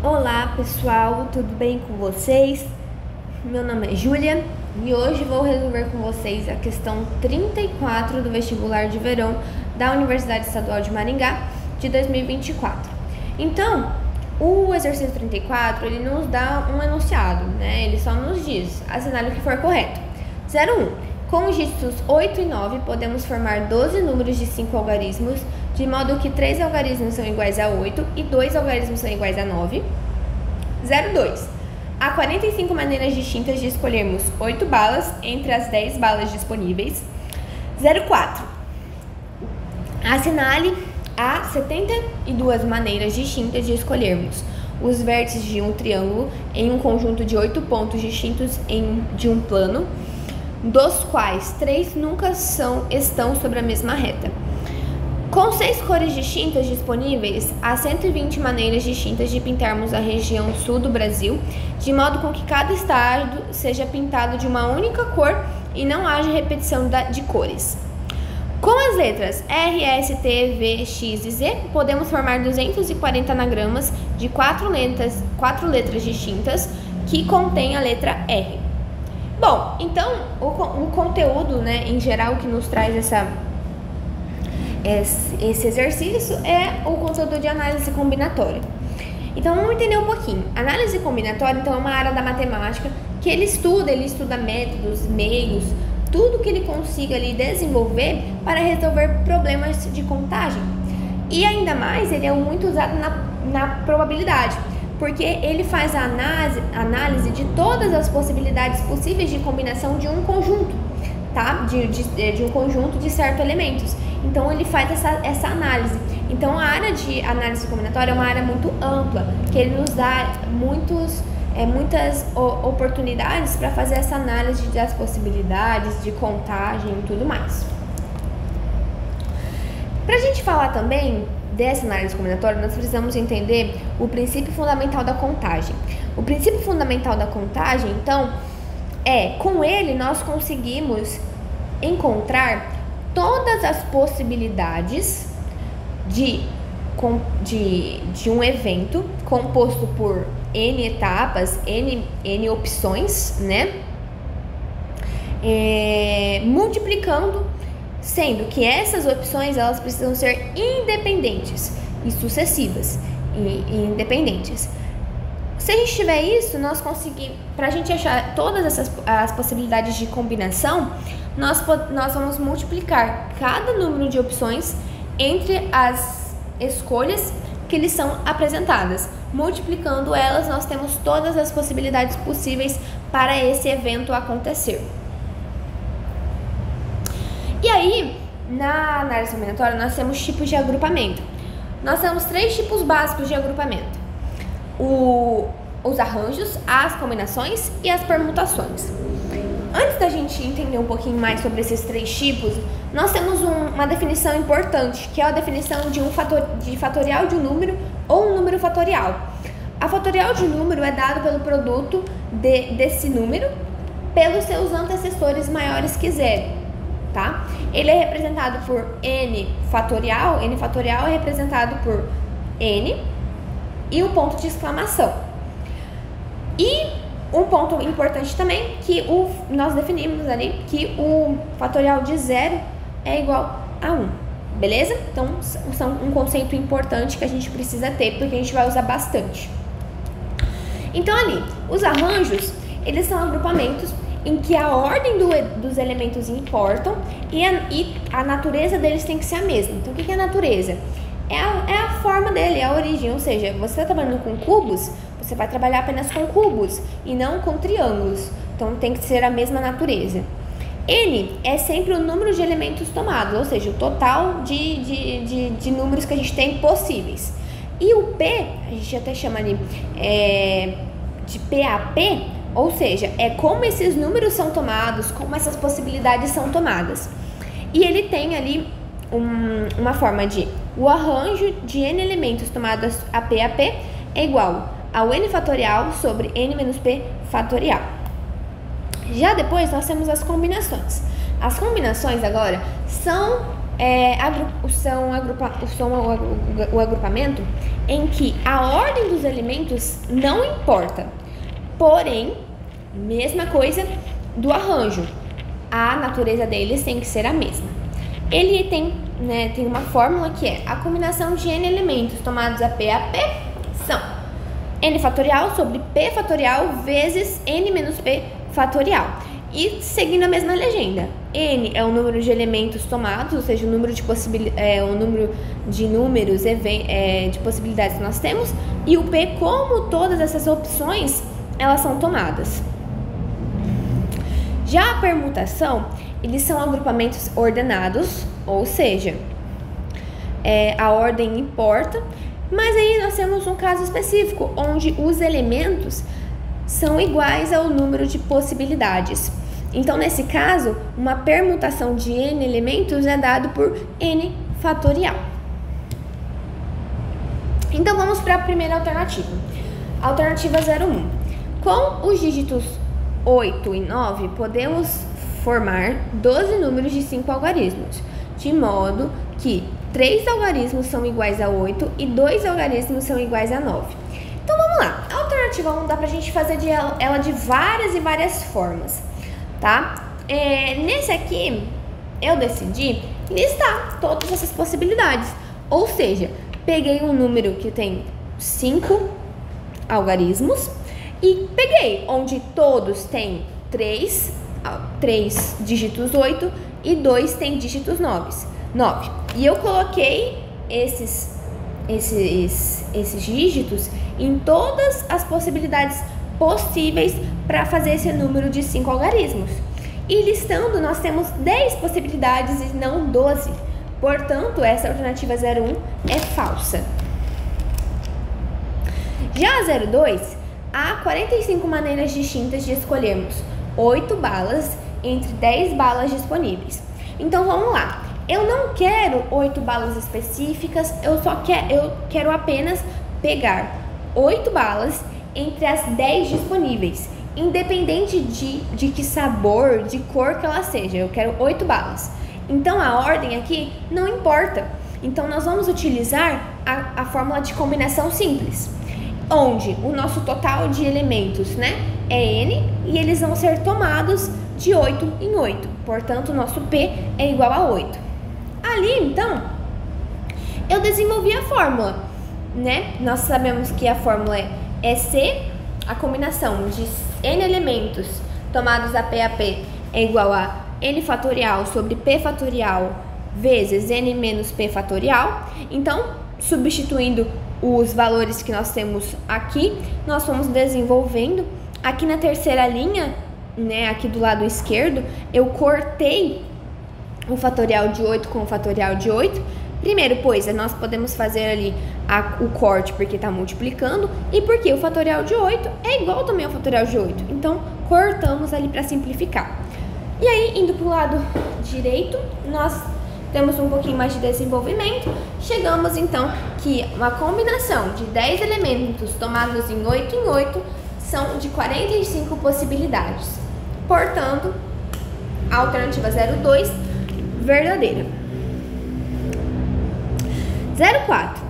Olá pessoal, tudo bem com vocês? Meu nome é Júlia e hoje vou resolver com vocês a questão 34 do vestibular de verão da Universidade Estadual de Maringá de 2024. Então, o exercício 34, ele nos dá um enunciado, né? Ele só nos diz, assinale o que for correto. 01. Com os dígitos 8 e 9, podemos formar 12 números de 5 algarismos, de modo que 3 algarismos são iguais a 8 e 2 algarismos são iguais a 9. 02. Há 45 maneiras distintas de escolhermos 8 balas entre as 10 balas disponíveis. 04. Assinale há 72 maneiras distintas de escolhermos os vértices de um triângulo em um conjunto de 8 pontos distintos de um plano, dos quais 3 nunca estão sobre a mesma reta. Com 6 cores distintas disponíveis, há 120 maneiras distintas de pintarmos a região sul do Brasil, de modo com que cada estado seja pintado de uma única cor e não haja repetição de cores. Com as letras R, S, T, V, X e Z, podemos formar 240 anagramas de 4 letras distintas que contêm a letra R. Bom, então o conteúdo, né, em geral, que nos traz esse exercício é o conteúdo de análise combinatória. Então vamos entender um pouquinho. Análise combinatória, então, é uma área da matemática que ele estuda métodos, meios, tudo que ele consiga ali desenvolver para resolver problemas de contagem. E ainda mais, ele é muito usado na probabilidade, porque ele faz a análise de todas as possibilidades possíveis de combinação de um conjunto, tá? De um conjunto de certos elementos. Então, ele faz essa análise. Então, a área de análise combinatória é uma área muito ampla, que ele nos dá muitas oportunidades para fazer essa análise das possibilidades de contagem e tudo mais. Para a gente falar também dessa análise combinatória, nós precisamos entender o princípio fundamental da contagem. O princípio fundamental da contagem, então, com ele nós conseguimos encontrar todas as possibilidades de um evento composto por N etapas, N opções, né? Multiplicando, sendo que essas opções elas precisam ser independentes e sucessivas e independentes. Se a gente tiver isso, nós conseguimos, para a gente achar todas as possibilidades de combinação, nós vamos multiplicar cada número de opções entre as escolhas que lhes são apresentadas. Multiplicando elas, nós temos todas as possibilidades possíveis para esse evento acontecer. E aí, na análise combinatória, nós temos tipos de agrupamento. Nós temos 3 tipos básicos de agrupamento: os arranjos, as combinações e as permutações. Antes da gente entender um pouquinho mais sobre esses 3 tipos, nós temos uma definição importante, que é a definição de fatorial de um número ou um número fatorial. A fatorial de um número é dado pelo produto desse número pelos seus antecessores maiores que zero, tá? Ele é representado por N fatorial é representado por N e um ponto de exclamação. E um ponto importante também, que nós definimos ali que o fatorial de 0 é igual a 1, beleza? Então, são um conceito importante que a gente precisa ter, porque a gente vai usar bastante. Então, ali, os arranjos, eles são agrupamentos em que a ordem dos elementos importam e a natureza deles tem que ser a mesma. Então, o que é a natureza? É a forma dele, é a origem, ou seja, você está trabalhando com cubos, você vai trabalhar apenas com cubos e não com triângulos. Então, tem que ser a mesma natureza. N é sempre o número de elementos tomados, ou seja, o total de números que a gente tem possíveis. E o P, a gente até chama ali de PAP, ou seja, é como esses números são tomados, como essas possibilidades são tomadas. E ele tem ali uma forma de o arranjo de N elementos tomados a PAP é igual ao N fatorial sobre N menos P fatorial. Já depois nós temos as combinações. As combinações agora são o agrupamento em que a ordem dos elementos não importa. Porém, mesma coisa do arranjo. A natureza deles tem que ser a mesma. Ele tem uma fórmula que é a combinação de n elementos tomados a P são n fatorial sobre P fatorial vezes n menos P fatorial. E seguindo a mesma legenda, n é o número de elementos tomados, ou seja, o número de números de possibilidades que nós temos, e o P, como todas essas opções, elas são tomadas. Já a permutação, eles são agrupamentos ordenados, ou seja, a ordem importa, mas aí nós temos um caso específico, onde os elementos são iguais ao número de possibilidades. Então, nesse caso, uma permutação de n elementos é dado por n fatorial. Então, vamos para a primeira alternativa. Alternativa 01. Com os dígitos 8 e 9, podemos formar 12 números de 5 algarismos, de modo que 3 algarismos são iguais a 8 e 2 algarismos são iguais a 9. Então, vamos lá. A alternativa 1 dá pra gente fazer ela de várias e várias formas, tá? Nesse aqui, eu decidi listar todas essas possibilidades. Ou seja, peguei um número que tem 5 algarismos e peguei onde todos têm 3 dígitos 8 e 2 têm dígitos 9. E eu coloquei esses dígitos em todas as possibilidades possíveis para fazer esse número de 5 algarismos. E listando, nós temos 10 possibilidades e não 12. Portanto, essa alternativa 01 é falsa. Já a 02, há 45 maneiras distintas de escolhermos 8 balas entre 10 balas disponíveis. Então, vamos lá. Eu não quero 8 balas específicas, eu quero apenas pegar 8 balas entre as 10 disponíveis, independente de que sabor, de cor que ela seja. Eu quero 8 balas. Então, a ordem aqui não importa. Então, nós vamos utilizar a fórmula de combinação simples, onde o nosso total de elementos, é n, e eles vão ser tomados de 8 em 8. Portanto, o nosso P é igual a 8. Ali, então, eu desenvolvi a fórmula, Nós sabemos que a fórmula é C, a combinação de n elementos tomados a P é igual a n fatorial sobre P fatorial vezes n menos P fatorial. Então, substituindo os valores que nós temos aqui, nós vamos desenvolvendo. Aqui na terceira linha, aqui do lado esquerdo, eu cortei o fatorial de 8 com o fatorial de 8. Primeiro, pois, nós podemos fazer ali o corte porque está multiplicando e porque o fatorial de 8 é igual também ao fatorial de 8. Então, cortamos ali para simplificar. E aí, indo para o lado direito, nós temos um pouquinho mais de desenvolvimento. Chegamos, então, que uma combinação de 10 elementos tomados em 8 são de 45 possibilidades. Portanto, a alternativa 02, verdadeira. 04.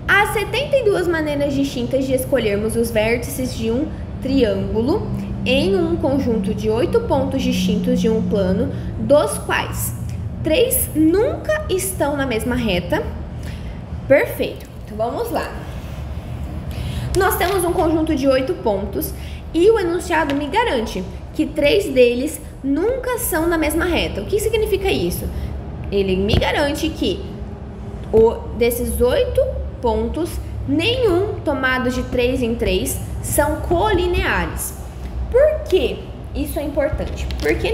Há 72 maneiras distintas de escolhermos os vértices de um triângulo em um conjunto de 8 pontos distintos de um plano, dos quais 3 nunca estão na mesma reta. Perfeito. Então, vamos lá. Nós temos um conjunto de 8 pontos e o enunciado me garante que 3 deles nunca são na mesma reta. O que significa isso? Ele me garante que desses 8 pontos, nenhum tomados de 3 em 3 são colineares. Por que isso é importante? Porque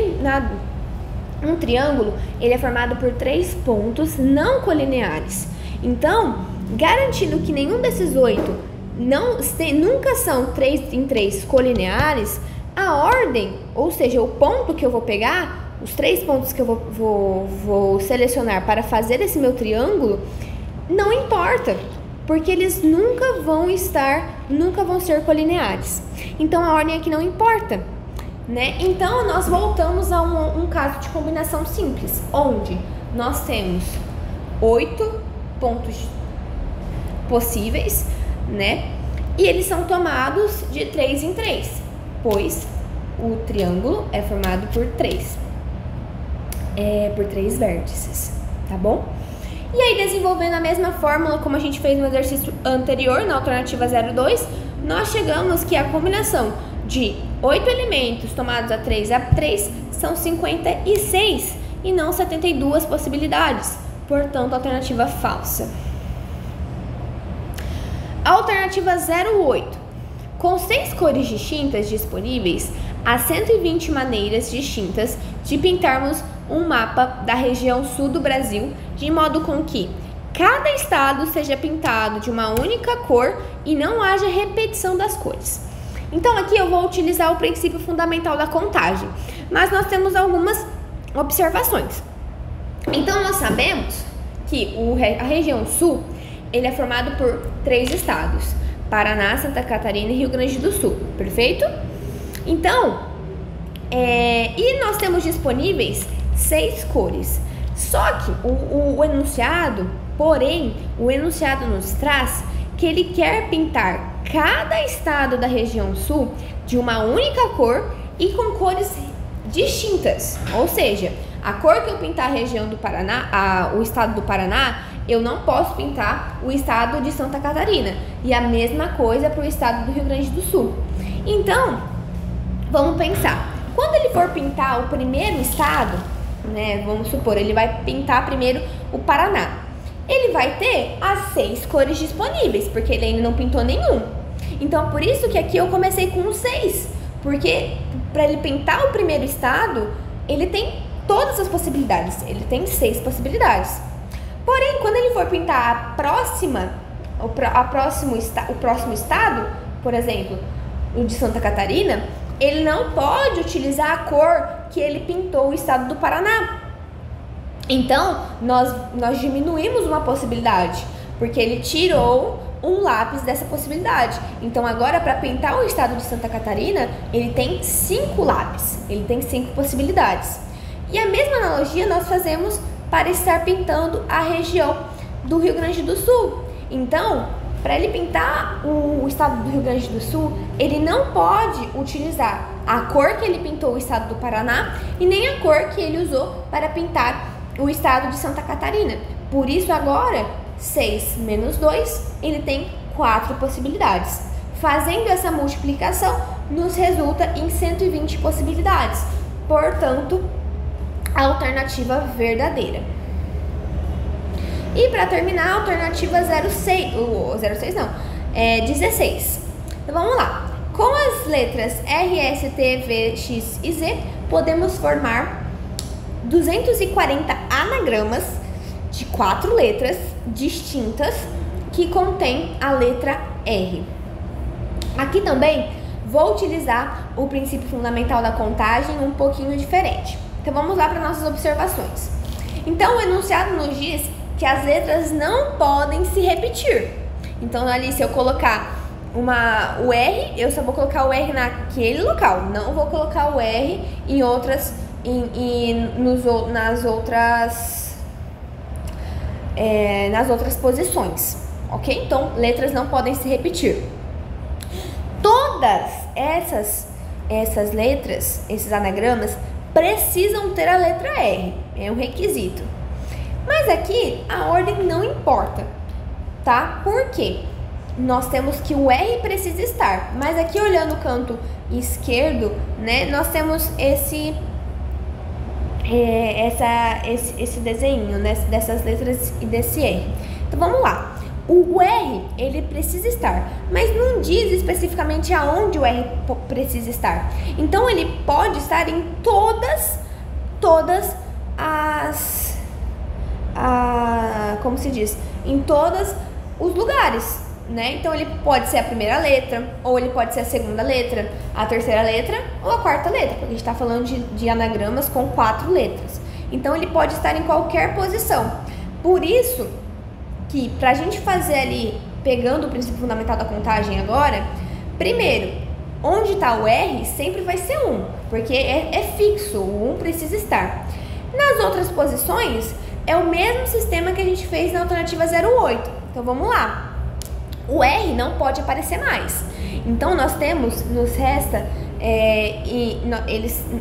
um triângulo ele é formado por 3 pontos não colineares. Então, garantindo que nenhum desses 8 nunca são 3 em 3 colineares, a ordem, ou seja, o ponto que eu vou pegar, os 3 pontos que eu vou selecionar para fazer esse meu triângulo, não importa, porque eles nunca vão ser colineares. Então, a ordem aqui não importa, Então, nós voltamos a um caso de combinação simples, onde nós temos 8 possíveis, né? E eles são tomados de 3 em 3, pois o triângulo é formado por 3 vértices, tá bom? E aí, desenvolvendo a mesma fórmula como a gente fez no exercício anterior, na alternativa 02, nós chegamos que a combinação de 8 elementos tomados a 3 são 56 e não 72 possibilidades, portanto, alternativa falsa. Alternativa 08. Com 6 cores distintas disponíveis, há 120 maneiras distintas de pintarmos um mapa da região sul do Brasil, de modo com que cada estado seja pintado de uma única cor e não haja repetição das cores. Então aqui eu vou utilizar o princípio fundamental da contagem, mas nós temos algumas observações. Então nós sabemos que a região sul, ele é formado por 3 estados: Paraná, Santa Catarina e Rio Grande do Sul, perfeito? Então, e nós temos disponíveis 6 cores. Só que o enunciado nos traz que ele quer pintar cada estado da região sul de uma única cor e com cores distintas. Ou seja, a cor que eu pintar a região do Paraná, o estado do Paraná, eu não posso pintar o estado de Santa Catarina. E a mesma coisa para o estado do Rio Grande do Sul. Então, vamos pensar. Quando ele for pintar o primeiro estado, né, vamos supor, ele vai pintar primeiro o Paraná. Ele vai ter as 6 cores disponíveis, porque ele ainda não pintou nenhum. Então, por isso que aqui eu comecei com 6. Porque para ele pintar o primeiro estado, ele tem todas as possibilidades. Ele tem 6 possibilidades. Porém, quando ele for pintar o próximo estado, por exemplo, o de Santa Catarina, ele não pode utilizar a cor que ele pintou o estado do Paraná. Então, nós diminuímos uma possibilidade, porque ele tirou um lápis dessa possibilidade. Então, agora, para pintar o estado de Santa Catarina, ele tem 5 lápis, ele tem 5 possibilidades. E a mesma analogia nós fazemos para estar pintando a região do Rio Grande do Sul. Então, para ele pintar o estado do Rio Grande do Sul, ele não pode utilizar a cor que ele pintou o estado do Paraná e nem a cor que ele usou para pintar o estado de Santa Catarina. Por isso, agora, 6 menos 2, ele tem 4 possibilidades. Fazendo essa multiplicação, nos resulta em 120 possibilidades. Portanto, a alternativa verdadeira. E para terminar, a alternativa 16. Então vamos lá. Com as letras R, S, T, V, X e Z, podemos formar 240 anagramas de 4 letras distintas que contém a letra R. Aqui também vou utilizar o princípio fundamental da contagem um pouquinho diferente. Então vamos lá para nossas observações. Então o enunciado nos diz que as letras não podem se repetir. Então ali, se eu colocar o R, eu só vou colocar o R naquele local, não vou colocar o R em outras nas outras posições, ok? Então letras não podem se repetir. Todas essas letras, esses anagramas, precisam ter a letra R, é um requisito. Mas aqui a ordem não importa, tá? Por quê? Nós temos que o R precisa estar, mas aqui olhando o canto esquerdo, né, nós temos esse desenho, né, dessas letras e desse R. Então vamos lá. O R, ele precisa estar, mas não diz especificamente aonde o R precisa estar. Então ele pode estar em todas como se diz? Em todos os lugares, né? Então ele pode ser a primeira letra, ou ele pode ser a segunda letra, a terceira letra ou a quarta letra, porque a gente está falando de anagramas com 4 letras. Então ele pode estar em qualquer posição. Por isso que, para a gente fazer ali, pegando o princípio fundamental da contagem agora, primeiro, onde está o R sempre vai ser 1, porque é fixo, o 1 precisa estar. Nas outras posições, é o mesmo sistema que a gente fez na alternativa 08. Então vamos lá. o R não pode aparecer mais. Então, nos resta,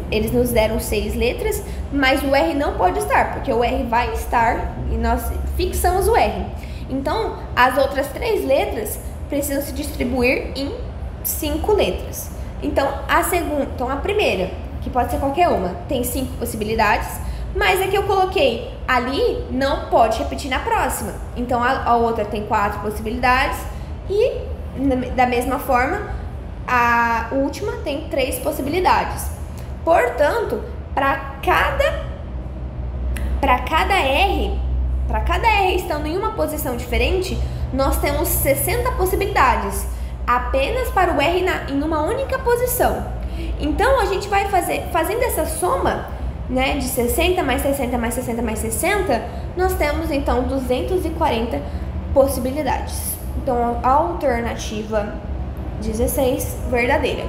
eles nos deram 6 letras, mas o R não pode estar, porque o R vai estar e nós fixamos o R. Então, as outras 3 letras precisam se distribuir em 5 letras. Então, a primeira, que pode ser qualquer uma, tem 5 possibilidades, mas a que eu coloquei ali não pode repetir na próxima. Então, a outra tem 4 possibilidades e, da mesma forma, a última tem 3 possibilidades. Portanto, para cada R estando em uma posição diferente, nós temos 60 possibilidades, apenas para o R em uma única posição. Então, a gente vai fazendo essa soma, né, de 60 mais 60 mais 60 mais 60, nós temos então 240 possibilidades. Então, a alternativa 16, verdadeira.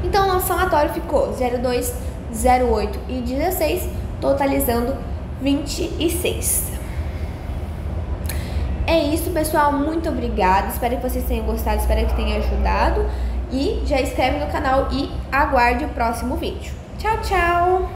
Então, nosso somatório ficou 02, 08 e 16, totalizando 26. É isso, pessoal. Muito obrigada. Espero que vocês tenham gostado, espero que tenha ajudado. E já inscreve no canal e aguarde o próximo vídeo. Tchau, tchau!